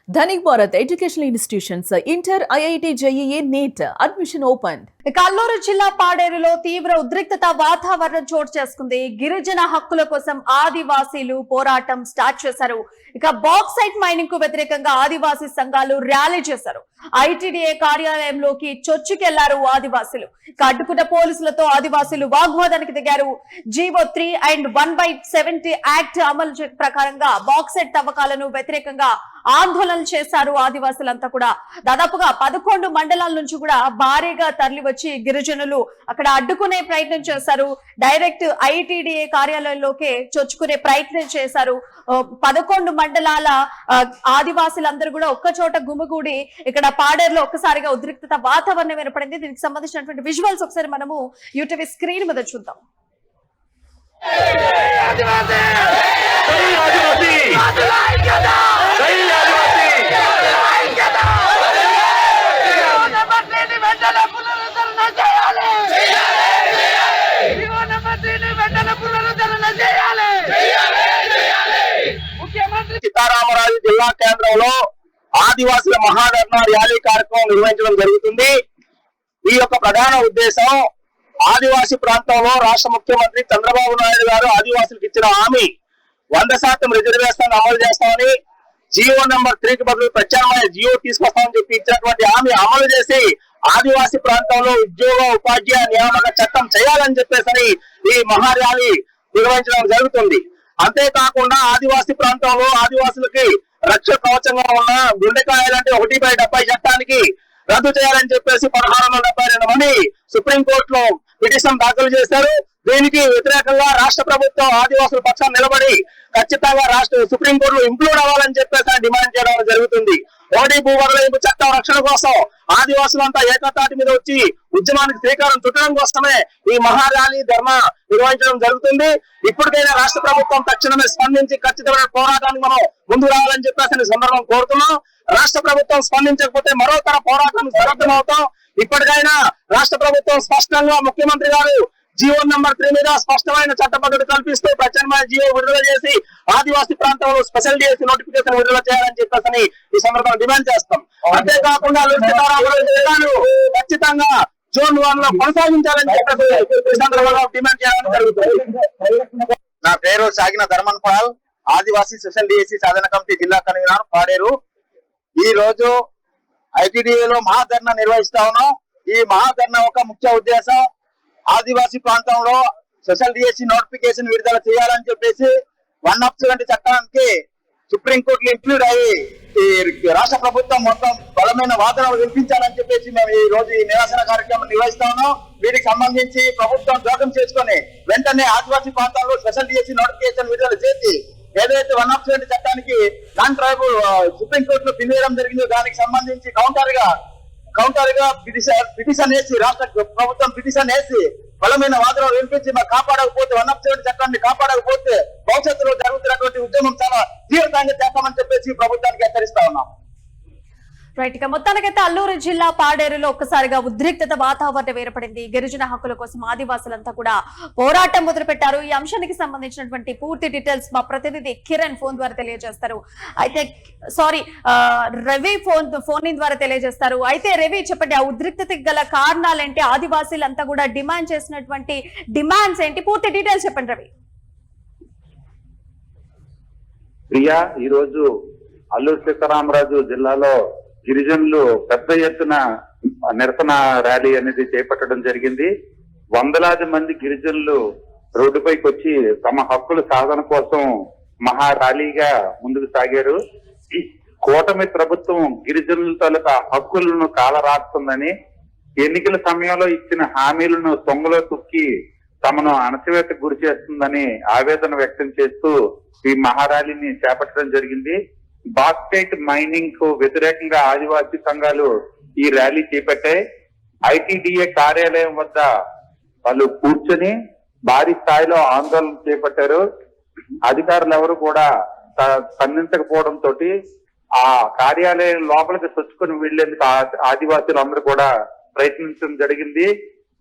Dhanik Bharat educational institutions inter IIT JEE NEET admission open. Alluri జిల్లా పాడేరులో తీవ్ర ఉద్రిక్తత వాతావరణం చోటు చేసుకుంది. గిరిజన హక్కుల కోసం ఆదివాసీలు పోరాటం స్టార్ట్ చేశారు. బాక్సైట్ మైనింగ్ కు వ్యతిరేకంగా ఆదివాసీ సంఘాలు ర్యాలీ చేశారు. ఐటీడీఏ కార్యాలయంలోకి చొచ్చుకెళ్లారు ఆదివాసీలు. అడ్డుకున్న పోలీసులతో ఆదివాసీలు వాగ్వాదానికి దిగారు. జీవో 3 అండ్ 1/70 యాక్ట్ అమలు ప్రకారంగా బాక్సైట్ తవ్వకాలను వ్యతిరేకంగా ఆందోళనలు చేశారు. ఆదివాసులంతా కూడా దాదాపుగా 11 మండలాల నుంచి కూడా భారీగా తరలి వచ్చి గిరిజనులు అక్కడ అడ్డుకునే ప్రయత్నం చేశారు. డైరెక్ట్ ఐటీడీఏ కార్యాలయంలోకి చొచ్చుకునే ప్రయత్నం చేశారు. 11 మండలాల ఆదివాసులందరూ కూడా ఒక్క చోట గుమిగూడి ఇక్కడ పాడేరులో ఒక్కసారిగా ఉద్రిక్తత వాతావరణం ఏర్పడింది. దీనికి సంబంధించినటువంటి విజువల్స్ ఒకసారి మనము యూట్యూబ్ స్క్రీన్ మీద చూద్దాం. సీతారామరాజు జిల్లా కేంద్రంలో ఆదివాసుల మహాధర్నా ర్యాలీ కార్యక్రమం నిర్వహించడం జరుగుతుంది. ఈ యొక్క ప్రధాన ఉద్దేశం ఆదివాసీ ప్రాంతంలో రాష్ట్ర ముఖ్యమంత్రి చంద్రబాబు నాయుడు గారు ఆదివాసులకు ఇచ్చిన హామీ 100% రిజర్వేషన్ అమలు చేస్తామని, జియో నెంబర్ 3కి బదులు ప్రత్యామ్నాయ జియో తీసుకొస్తామని చెప్పి ఇచ్చినటువంటి హామీ అమలు చేసి ఆదివాసీ ప్రాంతంలో ఉద్యోగ ఉపాధ్యాయ నియామక చట్టం చేయాలని చెప్పేసి ఈ మహా ర్యాలీ నిర్వహించడం జరుగుతుంది. అంతేకాకుండా ఆదివాసీ ప్రాంతంలో ఆదివాసులకి రక్షణ కవచంగా ఉన్న గుండెకాయలంటే 1/70 చట్టానికి రద్దు చేయాలని చెప్పేసి 1672 మంది సుప్రీంకోర్టులో పిటిషన్ దాఖలు చేశారు. దీనికి వ్యతిరేకంగా రాష్ట్ర ప్రభుత్వం ఆదివాసుల పక్షాన్ని నిలబడి ఖచ్చితంగా సుప్రీంకోర్టులో ఇంక్లూడ్ అవ్వాలని చెప్పేసి డిమాండ్ చేయడం జరుగుతుంది. ఓడి భూవర్గపు చట్టం రక్షణ కోసం ఆదివాసులంతా ఏకతాటి మీద వచ్చి ఉద్యమానికి శ్రీకారం చుట్టడం కోసమే ఈ మహా ర్యాలీ ధర్నా నిర్వహించడం జరుగుతుంది. ఇప్పటికైనా రాష్ట్ర ప్రభుత్వం తక్షణమే స్పందించి ఖచ్చితమైన పోరాటానికి మనం ముందు రావాలని చెప్పేసి సందర్భం కోరుతున్నాం. రాష్ట్ర ప్రభుత్వం స్పందించకపోతే మరో తర పోరాటానికి సన్నద్ధమవుతాం. ఇప్పటికైనా రాష్ట్ర ప్రభుత్వం స్పష్టంగా ముఖ్యమంత్రి గారు జియో నెంబర్ 3 మీద స్పష్టమైన చట్టబద్ధత కల్పిస్తూ ప్రత్యామ్నాయ జియో విడుదల చేసి ఆదివాసీ ప్రాంతంలో స్పెషల్ డిఎస్సీ నోటిఫికేషన్ విడుదల చేయాలని చెప్పేసి ఈ సందర్భంగా డిమాండ్ చేస్తాం. అంతేకాకుండా జిల్లాను ఖచ్చితంగా జోన్ 1 లో కొనసాగించాలని చెప్పేసి ఈ సందర్భంగా డిమాండ్ చేయాలని జరుగుతుంది. నా పేరు సాగిన ధర్మన్ పాల్, ఆదివాసీ స్పెషల్ డిఎస్సీ సాధన కమిటీ జిల్లా కన్వీనర్ పాడేరు. ఈ రోజు ఐటీడీఏలో మహాధర్నా నిర్వహిస్తా ఉన్నాం. ఈ మహాధర్నా ఒక ముఖ్య ఉద్దేశం ఆదివాసీ ప్రాంతంలో స్పెషల్ డిఎస్సీ నోటిఫికేషన్ విడుదల చేయాలని చెప్పేసి 170 చట్టానికి సుప్రీంకోర్టులో ఇంక్లూడ్ అయ్యి ఈ రాష్ట్ర ప్రభుత్వం మొత్తం బలమైన వాదనలు వినిపించాలని చెప్పేసి మేము ఈ రోజు ఈ నిరసన కార్యక్రమం నిర్వహిస్తా ఉన్నాం. వీటికి సంబంధించి ప్రభుత్వం జోక్యం చేసుకుని వెంటనే ఆదివాసీ ప్రాంతాల్లో స్పెషల్ డిఎస్సీ నోటిఫికేషన్ విడుదల చేసి ఏదైతే 170 చట్టానికి నాన్ ట్రైబల్ సుప్రీంకోర్టులో బిల్ వేయడం జరిగిందో దానికి సంబంధించి కౌంటర్ గా పిటిషన్ వేసి రాష్ట్ర ప్రభుత్వం పిటిషన్ వేసి బలమైన వాదనలు వినిపించి మాకు కాపాడకపోతే 170 చట్టాన్ని కాపాడకపోతే భవిష్యత్తులో జరుగుతున్నటువంటి ఉద్యమం చాలా తీవ్రంగా చేస్తామని చెప్పేసి ప్రభుత్వానికి హెచ్చరిస్తా ఉన్నాం. రైట్. మొత్తానికైతే అల్లూరు జిల్లా పాడేరులో ఒక్కసారిగా ఉద్రిక్తత వాతావరణం ఏర్పడింది. గిరిజన హక్కుల కోసం ఆదివాసులంతా కూడా పోరాటం మొదలుపెట్టారు. ఈ అంశానికి సంబంధించినటువంటి పూర్తి డీటెయిల్స్ మా ప్రతినిధి కిరణ్ ఫోన్ ద్వారా తెలియజేస్తారు. అయితే రవి ఫోన్ ద్వారా తెలియజేస్తారు. అయితే రవి చెప్పండి, ఆ ఉద్రిక్తతకి గల కారణాలేంటి, ఆదివాసీలంతా కూడా డిమాండ్ చేసినటువంటి డిమాండ్స్ ఏంటి, పూర్తి డీటెయిల్స్ చెప్పండి రవి. ప్రియా, ఈ రోజు అల్లూరు సీతారామరాజు జిల్లాలో గిరిజనులు పెద్ద ఎత్తున నిరసన ర్యాలీ అనేది చేపట్టడం జరిగింది. వందలాది మంది గిరిజనులు రోడ్డుపైకి వచ్చి తమ హక్కుల సాధన కోసం మహా ర్యాలీగా ముందుకు సాగారు. కూటమి ప్రభుత్వం గిరిజనుల తాలూకా హక్కులను కాలరాస్తుందని, ఎన్నికల సమయంలో ఇచ్చిన హామీలను తొంగలో తొక్కి తమను అణచివేతకు గురి చేస్తుందని ఆవేదన వ్యక్తం చేస్తూ ఈ మహా ర్యాలీని చేపట్టడం జరిగింది. బాక్సైట్ మైనింగ్ కు వ్యతిరేకంగా ఆదివాసీ సంఘాలు ఈ ర్యాలీ చేపట్టాయి. ఐటీడీఏ కార్యాలయం వద్ద వాళ్ళు కూర్చొని భారీ స్థాయిలో ఆందోళన చేపట్టారు. అధికారులు ఎవరు కూడా స్పందించకపోవడంతో ఆ కార్యాలయం లోపలికి చొచ్చుకొని వెళ్లేందుకు ఆదివాసీలు అందరూ కూడా ప్రయత్నించడం జరిగింది.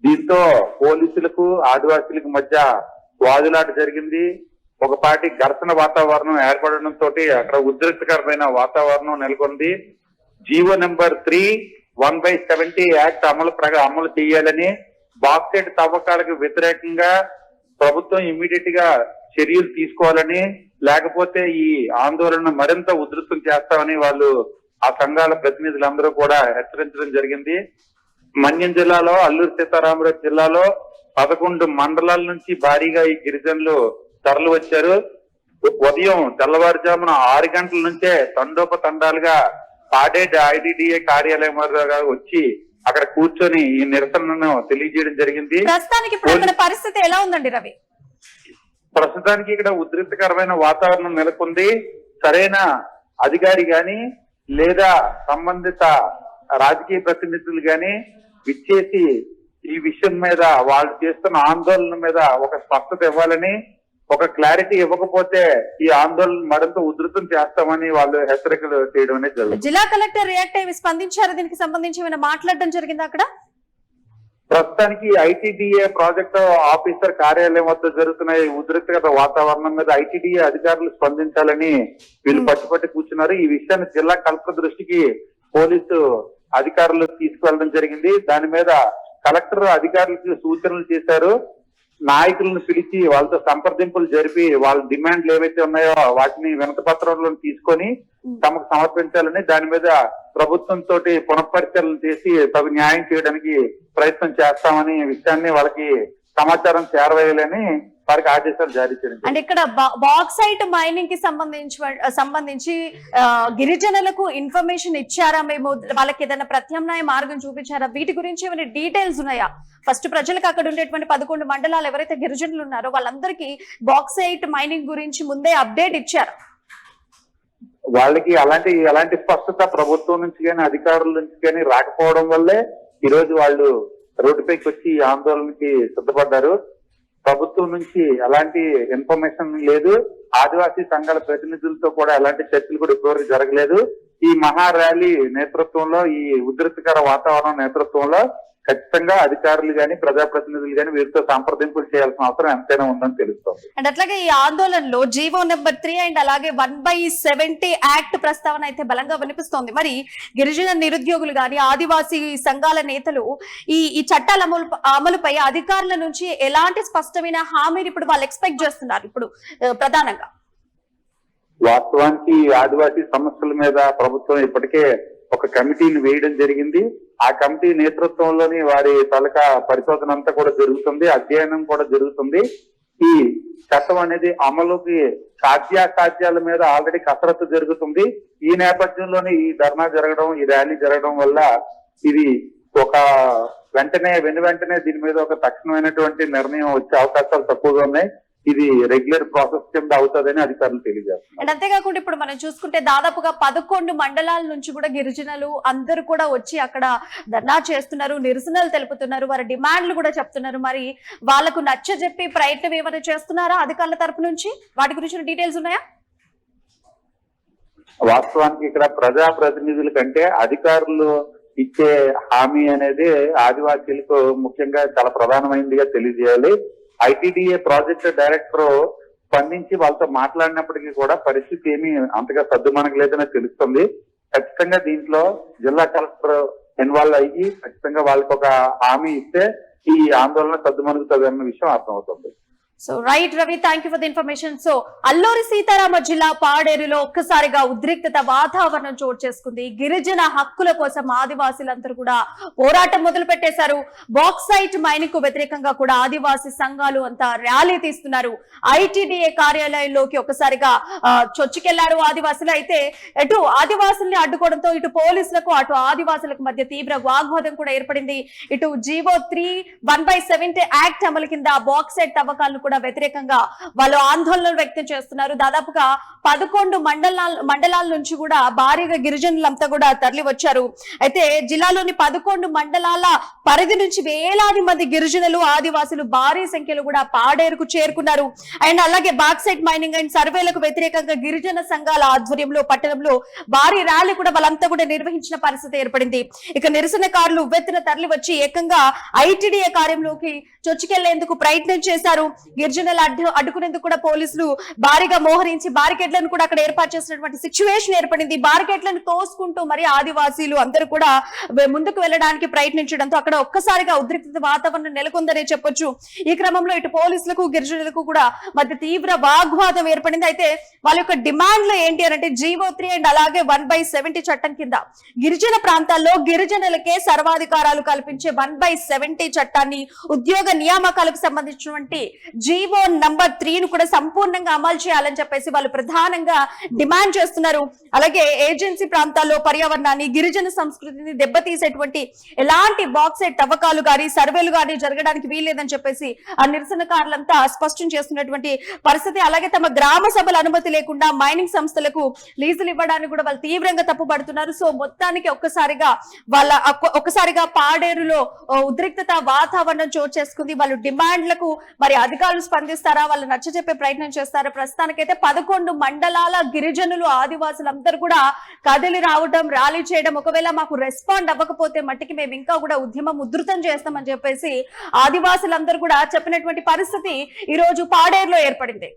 దీంతో పోలీసులకు ఆదివాసీలకు మధ్య వాదులాట జరిగింది. ఒకపాటి ఘర్షణ వాతావరణం ఏర్పడడంతో అక్కడ ఉద్రిక్తకరమైన వాతావరణం నెలకొంది. జీవో నెంబర్ 3/1/70 యాక్ట్ అమలు చేయాలని, బాక్సైట్ తవ్వకాలకు వ్యతిరేకంగా ప్రభుత్వం ఇమ్మీడియట్ గా చర్యలు తీసుకోవాలని, లేకపోతే ఈ ఆందోళన మరింత ఉధృతం చేస్తామని వాళ్ళు ఆ సంఘాల ప్రతినిధులందరూ కూడా హెచ్చరించడం జరిగింది. మన్యం జిల్లాలో, అల్లూరు సీతారామరాజు జిల్లాలో 11 మండలాల నుంచి భారీగా ఈ గిరిజనులు తరలి వచ్చారు. ఉదయం తెల్లవారుజామున 6 గంటల నుంచే తండోపతండాలుగా పాడేడ్ ఐటీడీఏ కార్యాలయం వచ్చి అక్కడ కూర్చొని ఈ నిరసనను తెలియజేయడం జరిగింది. ప్రస్తుతానికి ఇప్పుడు అక్కడ పరిస్థితి ఎలా ఉందండి రవి? ప్రస్తుతానికి ఇక్కడ ఉద్రిక్తకరమైన వాతావరణం నెలకొంది. సరైన అధికారి గాని లేదా సంబంధిత రాజకీయ ప్రతినిధులు గాని విచ్చేసి ఈ విషయం మీద, వాళ్ళు చేస్తున్న ఆందోళన మీద ఒక స్పష్టత ఇవ్వాలని, ఒక క్లారిటీ ఇవ్వకపోతే ఈ ఆందోళన మరింత ఉధృతం చేస్తామని వాళ్ళు హెచ్చరికలు చేయడం అనేది జరుగుతుంది. జిల్లా కలెక్టర్ రియాక్ట్ అయ్యి స్పందించారు. దీనికి సంబంధించి ఏమైనా మాట్లాడడం జరిగింది అక్కడ? ప్రస్తుతానికి ఐటీడీఏ ప్రాజెక్టు ఆఫీసర్ కార్యాలయం వద్ద జరుగుతున్న ఈ ఉద్రిక్తత వాతావరణం మీద ఐటీడీఏ అధికారులు స్పందించాలని వీళ్ళు పట్టుపట్టి కూర్చున్నారు. ఈ విషయాన్ని జిల్లా కలెక్టర్ దృష్టికి పోలీసు అధికారులు తీసుకువెళ్ళడం జరిగింది. దాని మీద కలెక్టర్ అధికారులకు సూచనలు చేశారు. నాయకులను పిలిచి వాళ్ళతో సంప్రదింపులు జరిపి వాళ్ళ డిమాండ్లు ఏవైతే ఉన్నాయో వాటిని వినతి పత్రంలో తీసుకొని తమకు సమర్పించాలని, దాని మీద ప్రభుత్వంతో పునఃపరిశీలన చేసి తగు న్యాయం చేయడానికి ప్రయత్నం చేస్తామని విషయాన్ని వాళ్ళకి సమాచారం చేరవేయాలని వారికి ఆదేశాలు జారీ చేయడం. అంటే ఇక్కడ బాక్సైట్ మైనింగ్ కి సంబంధించి గిరిజనులకు ఇన్ఫర్మేషన్ ఇచ్చారా? మేము వాళ్ళకి ఏదైనా ప్రత్యామ్నాయ మార్గం చూపించారా? వీటి గురించి ఏమైనా డీటెయిల్స్ ఉన్నాయా? ఫస్ట్ ప్రజలకు అక్కడ ఉండేటువంటి 11 మండలాలు ఎవరైతే గిరిజనులు ఉన్నారో వాళ్ళందరికీ బాక్సైట్ మైనింగ్ గురించి ముందే అప్డేట్ ఇచ్చారు. వాళ్ళకి ఎలాంటి స్పష్టత ప్రభుత్వం నుంచి కానీ అధికారుల నుంచి కానీ రాకపోవడం వల్లే ఈ రోజు వాళ్ళు రోడ్డుపైకి వచ్చి ఆందోళనకి సిద్ధపడ్డారు. ప్రభుత్వం నుంచి ఎలాంటి ఇన్ఫర్మేషన్ లేదు. ఆదివాసీ సంఘాల ప్రతినిధులతో కూడా ఎలాంటి చర్చలు కూడా ఇప్పటివరకు జరగలేదు. ఈ మహా ర్యాలీ నేతృత్వంలో, ఈ ఉద్రిక్తకర వాతావరణం నేతృత్వంలో ఖచ్చితంగా అధికారులు గాని ప్రజాప్రతినిధులు గాని వీరితో సంప్రదింపులు చేయాల్సిన అవసరం ఎంతైనా ఉందని తెలుస్తోంది. అండ్ అట్లాగే ఈ ఆందోళనలో జీవో నెంబర్ 3 అండ్ అలాగే 1/70 యాక్ట్ ప్రస్తావన అయితే బలంగా వినిపిస్తోంది. మరి గిరిజన నిరుద్యోగులు గాని ఆదివాసీ సంఘాల నేతలు ఈ చట్టాల అమలుపై అధికారుల నుంచి ఎలాంటి స్పష్టమైన హామీని ఇప్పుడు వాళ్ళు ఎక్స్పెక్ట్ చేస్తున్నారు? ఇప్పుడు ప్రధానంగా వాస్తవానికి ఆదివాసీ సమస్యల మీద ప్రభుత్వం ఇప్పటికే ఒక కమిటీని వేయడం జరిగింది. ఆ కమిటీ నేతృత్వంలోని వారి తాలూకా పరిశోధన అంతా కూడా జరుగుతుంది, అధ్యయనం కూడా జరుగుతుంది. ఈ చట్టం అనేది అమలుకి సాధ్యాసాధ్యాల మీద ఆల్రెడీ కసరత్తు జరుగుతుంది. ఈ నేపథ్యంలోనే ఈ ధర్నా జరగడం, ఈ ర్యాలీ జరగడం వల్ల ఇది ఒక వెంటనే దీని మీద ఒక తక్షణమైనటువంటి నిర్ణయం వచ్చే అవకాశాలు తక్కువగా ఉన్నాయి. ఇది రెగ్యులర్ ప్రాసెస్ కింద అవుతుందని అధికారులు తెలియజేస్తున్నారు. అండ్ అంతేకాకుండా ఇప్పుడు మనం చూసుకుంటే దాదాపుగా 11 మండలాల నుంచి కూడా గిరిజనులు అందరూ కూడా వచ్చి అక్కడ ధర్నా చేస్తున్నారు, నిరసనలు తెలుపుతున్నారు, వారి డిమాండ్లు కూడా చెప్తున్నారు. మరి వాళ్ళకు నచ్చజెప్పి ప్రయత్నం ఏమైనా చేస్తున్నారా అధికారుల తరపు నుంచి? వాటి గురించి డీటెయిల్స్ ఉన్నాయా? వాస్తవానికి ఇక్కడ ప్రజా ప్రతినిధుల కంటే అధికారులు ఇచ్చే హామీ అనేది ఆదివాసీలకు ముఖ్యంగా చాలా ప్రధానమైనదిగా తెలియజేయాలి. ఐటీడీఏ ప్రాజెక్ట్ డైరెక్టర్ స్పందించి వాళ్ళతో మాట్లాడినప్పటికీ కూడా పరిస్థితి ఏమీ అంతగా సద్దుమణగలేదని తెలుస్తుంది. ఖచ్చితంగా దీంట్లో జిల్లా కలెక్టర్ ఇన్వాల్వ్ అయ్యి ఖచ్చితంగా వాళ్ళకి ఒక హామీ ఇస్తే ఈ ఆందోళన సద్దుమణుగుతుంది అన్న విషయం అర్థమవుతుంది. So right Ravi, thank you for the information. So Alluri Seetharama జిల్లా పాడేరులో ఒక్కసారిగా ఉద్రిక్తత వాతావరణం చోటు చేసుకుంది. గిరిజన హక్కుల కోసం ఆదివాసీలందరూ కూడా పోరాటం మొదలు పెట్టేశారు. బాక్సైట్ మైనింగ్ కు వ్యతిరేకంగా కూడా ఆదివాసీ సంఘాలు అంతా ర్యాలీ తీస్తున్నారు. ఐటీడీఏ కార్యాలయంలోకి ఒక్కసారిగా చొచ్చుకెళ్లారు ఆదివాసులు. అయితే ఇటు ఆదివాసుల్ని అడ్డుకోవడంతో ఇటు పోలీసులకు అటు ఆదివాసులకు మధ్య తీవ్ర వాగ్వాదం కూడా ఏర్పడింది. ఇటు జీవో 3/1/70 యాక్ట్ అమలు కింద బాక్సైట్ తవ్వకాలను కూడా వ్యతిరేకంగా వాళ్ళు ఆందోళనలు వ్యక్తం చేస్తున్నారు. దాదాపుగా 11 మండలాల నుంచి కూడా భారీగా గిరిజనులంతా కూడా తరలి వచ్చారు. అయితే జిల్లాలోని 11 మండలాల పరిధి నుంచి వేలాది మంది గిరిజనులు ఆదివాసులు భారీ సంఖ్యలో కూడా పాడేరుకు చేరుకున్నారు. అండ్ అలాగే బాక్సైట్ మైనింగ్ అండ్ సర్వేలకు వ్యతిరేకంగా గిరిజన సంఘాల ఆధ్వర్యంలో పట్టణంలో భారీ ర్యాలీ కూడా వాళ్ళంతా కూడా నిర్వహించిన పరిస్థితి ఏర్పడింది. ఇక నిరసనకారులు ఉవ్వెత్తున తరలి వచ్చి ఏకంగా ఐటీడీఏ కార్యంలోకి చొచ్చుకెళ్లేందుకు ప్రయత్నం చేశారు. గిరిజనులు అడ్డుకునేందుకు కూడా పోలీసులు భారీగా మోహరించి బారికేడ్లను కూడా అక్కడ ఏర్పాటు చేసినటువంటి సిచ్యువేషన్ ఏర్పడింది. బారికేడ్లను తోసుకుంటూ మరి ఆదివాసీలు అందరూ కూడా ముందుకు వెళ్ళడానికి ప్రయత్నించడంతో అక్కడ ఒక్కసారిగా ఉద్రిక్తత వాతావరణం నెలకొందనే చెప్పొచ్చు. ఈ క్రమంలో ఇటు పోలీసులకు గిరిజనులకు కూడా మధ్య తీవ్ర వాగ్వాదం ఏర్పడింది. అయితే వాళ్ళ యొక్క డిమాండ్లు ఏంటి అంటే GO3 అండ్ అలాగే 1/70 చట్టం కింద గిరిజన ప్రాంతాల్లో గిరిజనులకే సర్వాధికారాలు కల్పించే 1/70 చట్టాన్ని, ఉద్యోగ నియామకాలకు సంబంధించినటువంటి GO నంబర్ 3 ను కూడా సంపూర్ణంగా అమలు చేయాలని చెప్పేసి వాళ్ళు ప్రధానంగా డిమాండ్ చేస్తున్నారు. అలాగే ఏజెన్సీ ప్రాంతాల్లో పర్యావరణాన్ని, గిరిజన సంస్కృతిని దెబ్బతీసేటువంటి ఎలాంటి బాక్సైట్ తవ్వకాలు గానీ సర్వేలు గానీ జరగడానికి వీల్లేదని చెప్పేసి ఆ నిరసనకారులంతా స్పష్టం చేస్తున్నటువంటి పరిస్థితి. అలాగే తమ గ్రామ సభల అనుమతి లేకుండా మైనింగ్ సంస్థలకు లీజులు ఇవ్వడానికి కూడా వాళ్ళు తీవ్రంగా తప్పుపడుతున్నారు. సో మొత్తానికి ఒక్కసారిగా పాడేరులో ఉద్రిక్తత వాతావరణం చోటు చేసుకుంది. వాళ్ళు డిమాండ్లకు మరి అధికారులు స్పందిస్తారా, వాళ్ళు నచ్చజెప్పే ప్రయత్నం చేస్తారా? ప్రస్తుతానికైతే 11 మండలాల గిరిజనులు, ఆదివాసులందరూ కూడా కదిలి రావడం, ర్యాలీ చేయడం, ఒకవేళ మాకు రెస్పాండ్ అవ్వకపోతే మట్టికి మేము ఇంకా కూడా ఉద్యమం ఉధృతం చేస్తామని చెప్పేసి ఆదివాసులందరూ కూడా చెప్పినటువంటి పరిస్థితి ఈ రోజు పాడేరులో ఏర్పడింది.